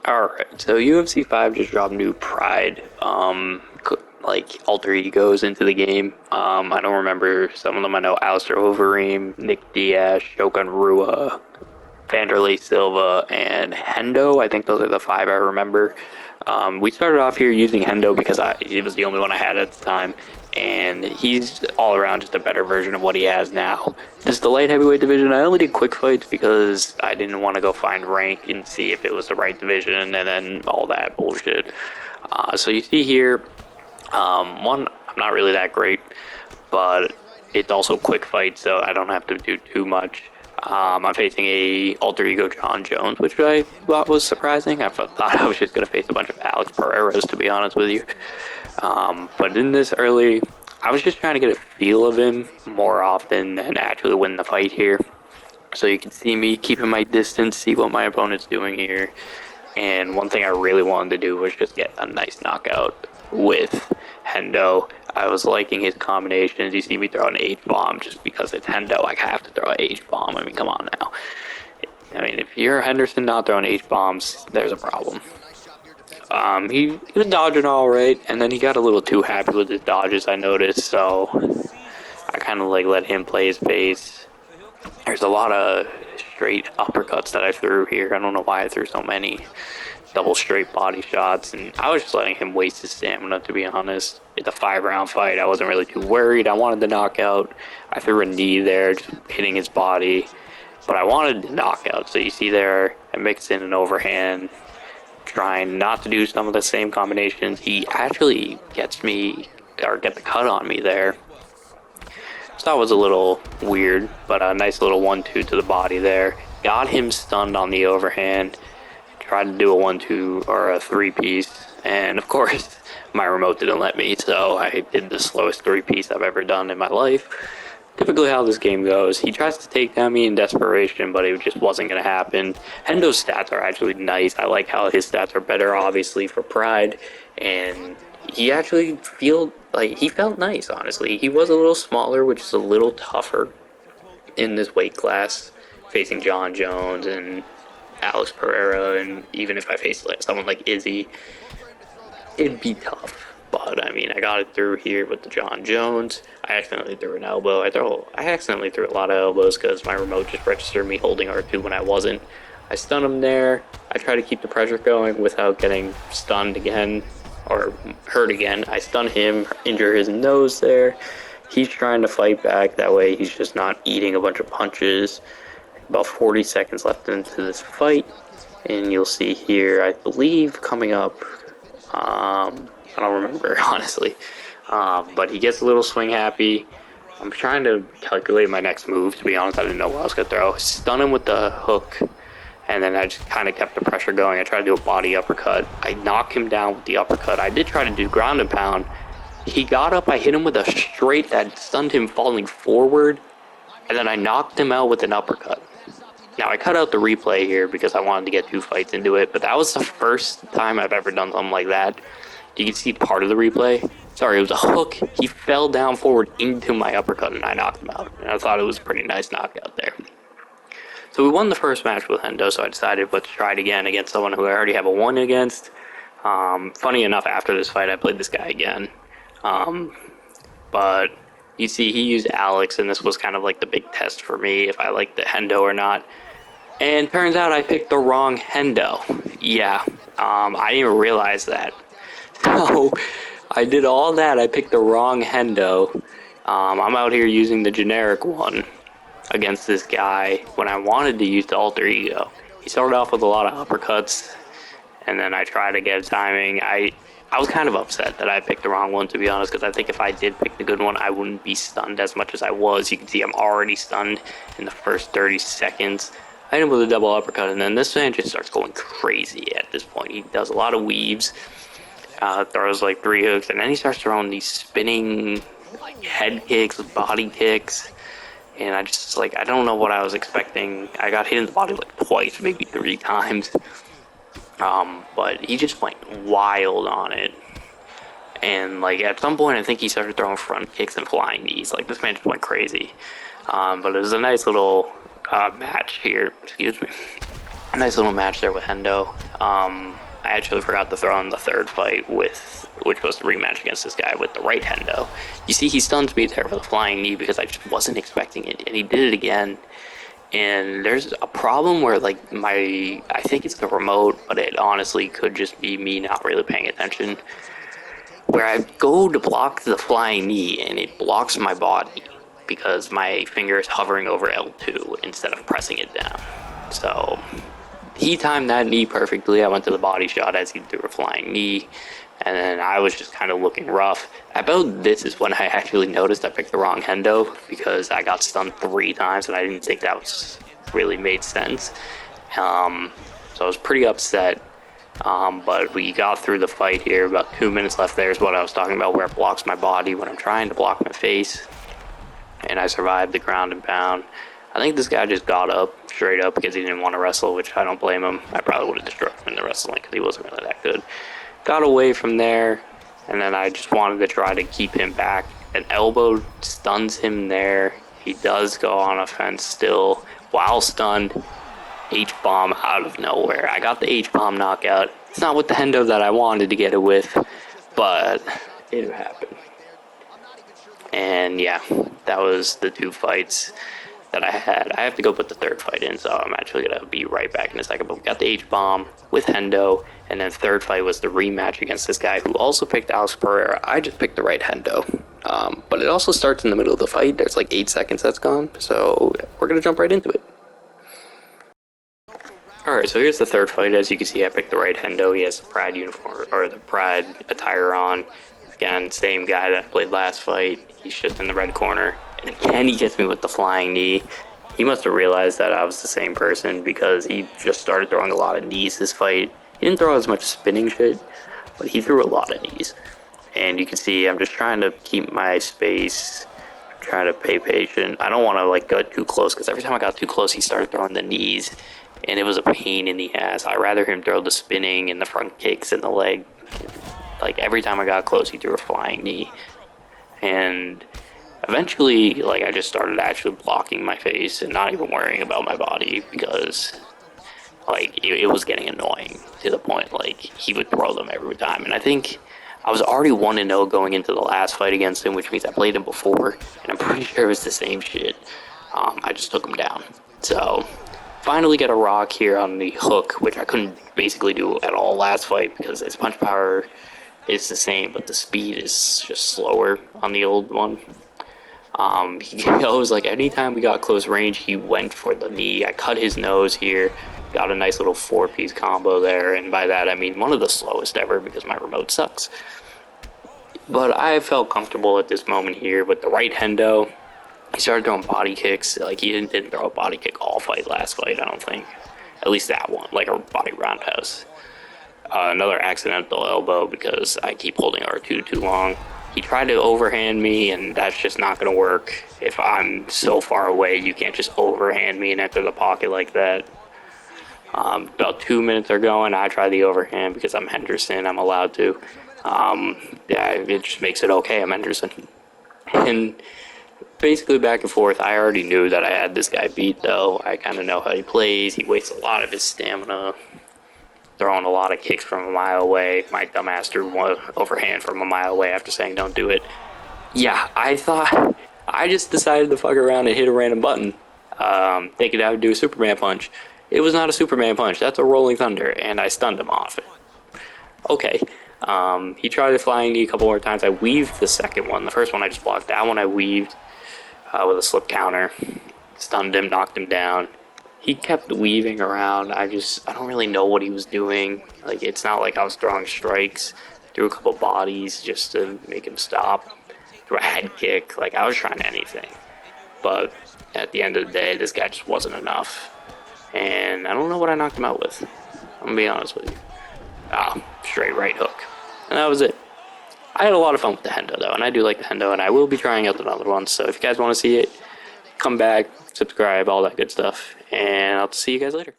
Alright, so UFC 5 just dropped new Pride, like, alter egos into the game. I don't remember some of them. I know Alistair Overeem, Nick Diaz, Shogun Rua, Vanderlei Silva, and Hendo. I think those are the five I remember. We started off here using Hendo because it was the only one I had at the time, and he's all around just a better version of what he has now. This is the light heavyweight division. I only did quick fights because I didn't want to go find rank and see if it was the right division and then all that bullshit. So you see here, one, I'm not really that great, but it's also quick fight, so I don't have to do too much. I'm facing a alter ego John Jones, which I thought was surprising. I thought I was just going to face a bunch of Alex Pereiras, to be honest with you. But in this early, I was just trying to get a feel of him more often than actually win the fight here. So you can see me keeping my distance, see what my opponent's doing here. And one thing I really wanted to do was just get a nice knockout with Hendo. I was liking his combinations. You see me throw an H-bomb just because it's Hendo. I have to throw an H-bomb. I mean, come on now. I mean, if you're Henderson not throwing H-bombs, there's a problem. He was dodging all right, and then he got a little too happy with his dodges, I noticed, so I kind of like let him play his pace. There's a lot of straight uppercuts that I threw here. I don't know why I threw so many double straight body shots, and I was just letting him waste his stamina, to be honest. It's a 5-round fight. I wasn't really too worried. I wanted the knockout. I threw a knee there, just hitting his body, but I wanted the knockout. So you see there, I mixed in an overhand, trying not to do some of the same combinations. He actually gets me, or get the cut on me there. So that was a little weird, but a nice little 1-2 to the body there. Got him stunned on the overhand. Tried to do a 1-2 or a 3-piece, and of course my remote didn't let me, so I did the slowest 3-piece I've ever done in my life. Typically how this game goes, he tries to take down me in desperation, but it just wasn't going to happen. Hendo's stats are actually nice. I like how his stats are better, obviously, for Pride, and he actually felt nice, honestly. He was a little smaller, which is a little tougher in this weight class, facing John Jones and Alex Pereira, and even if I faced someone like Izzy, it'd be tough. But I mean, I got it through here with the John Jones. I accidentally threw an elbow. I accidentally threw a lot of elbows because my remote just registered me holding R2 when I wasn't. I stunned him there. I try to keep the pressure going without getting stunned again or hurt again. I stun him, injure his nose there. He's trying to fight back. That way he's just not eating a bunch of punches. About 40 seconds left into this fight, and you'll see here, I believe, coming up, I don't remember, honestly, but he gets a little swing happy. I'm trying to calculate my next move, to be honest. I didn't know what I was going to throw. Stun him with the hook, and then I just kind of kept the pressure going. I tried to do a body uppercut. I knocked him down with the uppercut. I did try to do ground and pound. He got up, I hit him with a straight that stunned him falling forward, and then I knocked him out with an uppercut. Now, I cut out the replay here because I wanted to get 2 fights into it, but that was the first time I've ever done something like that. You can see part of the replay. Sorry, it was a hook. He fell down forward into my uppercut, and I knocked him out. And I thought it was a pretty nice knockout there. So we won the first match with Hendo, so I decided let's try it again against someone who I already have a 1 against. Funny enough, after this fight, I played this guy again. But you see, he used Alex, and this was kind of like the big test for me, if I liked the Hendo or not. And turns out I picked the wrong Hendo. Yeah, I didn't even realize that. So I did all that. I picked the wrong Hendo. I'm out here using the generic one against this guy when I wanted to use the alter ego. He started off with a lot of uppercuts, and then I tried to get timing. I was kind of upset that I picked the wrong one, to be honest, because I think if I did pick the good one, I wouldn't be stunned as much as I was. You can see I'm already stunned in the first 30 seconds. I hit him with a double uppercut, and then this man just starts going crazy at this point. He does a lot of weaves, throws like 3 hooks, and then he starts throwing these spinning like head kicks, body kicks, and I just I don't know what I was expecting. I got hit in the body like twice, maybe 3 times. But he just went wild on it. And at some point I think he started throwing front kicks and flying knees. This man just went crazy. But it was a nice little match here, excuse me. nice little match there with Hendo. I actually forgot to throw in the third fight which was the rematch against this guy with the right Hendo. You see, he stuns me there for the flying knee because I just wasn't expecting it, and he did it again. And there's a problem where, like, I think it's the remote, but it honestly could just be me not really paying attention. Where I go to block the flying knee, and it blocks my body because my finger is hovering over L2 instead of pressing it down. So he timed that knee perfectly. I went to the body shot as he threw a flying knee, and then I was just kind of looking rough. About this is when I actually noticed I picked the wrong Hendo because I got stunned 3 times, and I didn't think that was really made sense. So I was pretty upset. But we got through the fight here. About 2 minutes left. There's what I was talking about, where it blocks my body when I'm trying to block my face, and I survived the ground and pound. I think this guy just got up straight up because he didn't want to wrestle, which I don't blame him. I probably would have destroyed him in the wrestling because he wasn't really that good. Got away from there, and then I just wanted to try to keep him back. An elbow stuns him there. He does go on offense still while stunned. H-bomb out of nowhere. I got the H-bomb knockout. It's not with the Hendo that I wanted to get it with, but it happened. And yeah, that was the 2 fights that I had. I have to go put the 3rd fight in, so I'm actually going to be right back in a second. But we got the H-bomb with Hendo, and then 3rd fight was the rematch against this guy who also picked Alex Pereira. I just picked the right Hendo. But it also starts in the middle of the fight. There's like 8 seconds that's gone, so we're going to jump right into it. Alright, so here's the 3rd fight. As you can see, I picked the right Hendo. He has the Pride uniform, or the Pride attire on. Again, same guy that played last fight. He's just in the red corner. And again, he gets me with the flying knee. He must have realized that I was the same person because he just started throwing a lot of knees this fight. He didn't throw as much spinning shit, but he threw a lot of knees. And you can see I'm just trying to keep my space, trying to pay patient. I don't want to like go too close because every time I got too close, he started throwing the knees. And it was a pain in the ass. I'd rather him throw the spinning and the front kicks and the leg. Like, every time I got close, he threw a flying knee. And eventually, like, I just started actually blocking my face and not even worrying about my body because, like, it was getting annoying to the point, like, he would throw them every time. And I think I was already 1-0 going into the last fight against him, which means I played him before. And I'm pretty sure it was the same shit. I just took him down. So finally get a rock here on the hook, which I couldn't basically do at all last fight because his punch power is the same, but the speed is just slower on the old one. He goes, like, anytime we got close range, he went for the knee. I cut his nose here, got a nice little 4-piece combo there, and by that I mean one of the slowest ever because my remote sucks. But I felt comfortable at this moment here with the right Hendo. He started throwing body kicks. Like, he didn't throw a body kick all fight last fight, I don't think. At least that one, like a body roundhouse. Another accidental elbow because I keep holding R2 too long. He tried to overhand me, and that's just not going to work. If I'm so far away, you can't just overhand me and enter the pocket like that. About 2 minutes are going. I try the overhand because I'm Henderson. I'm allowed to. Yeah, it just makes it okay. I'm Henderson. And basically back and forth. I already knew that I had this guy beat, though. I kind of know how he plays. He wastes a lot of his stamina, throwing a lot of kicks from a mile away. My dumbass threw one overhand from a mile away after saying don't do it. Yeah, I just decided to fuck around and hit a random button, thinking I would do a Superman punch. It was not a Superman punch. That's a Rolling Thunder, and I stunned him off it. Okay. He tried the flying knee a couple more times. I weaved the second one. The first one I just blocked. That one I weaved with a slip counter. Stunned him, knocked him down. He kept weaving around. I don't really know what he was doing. Like, it's not like I was throwing strikes. Threw a couple bodies just to make him stop. Threw a head kick. Like, I was trying anything. But at the end of the day, this guy just wasn't enough. And I don't know what I knocked him out with. I'm gonna be honest with you. Straight right hook. And that was it. I had a lot of fun with the Hendo, though, and I do like the Hendo, and I will be trying out another one. So if you guys want to see it, come back, subscribe, all that good stuff, and I'll see you guys later.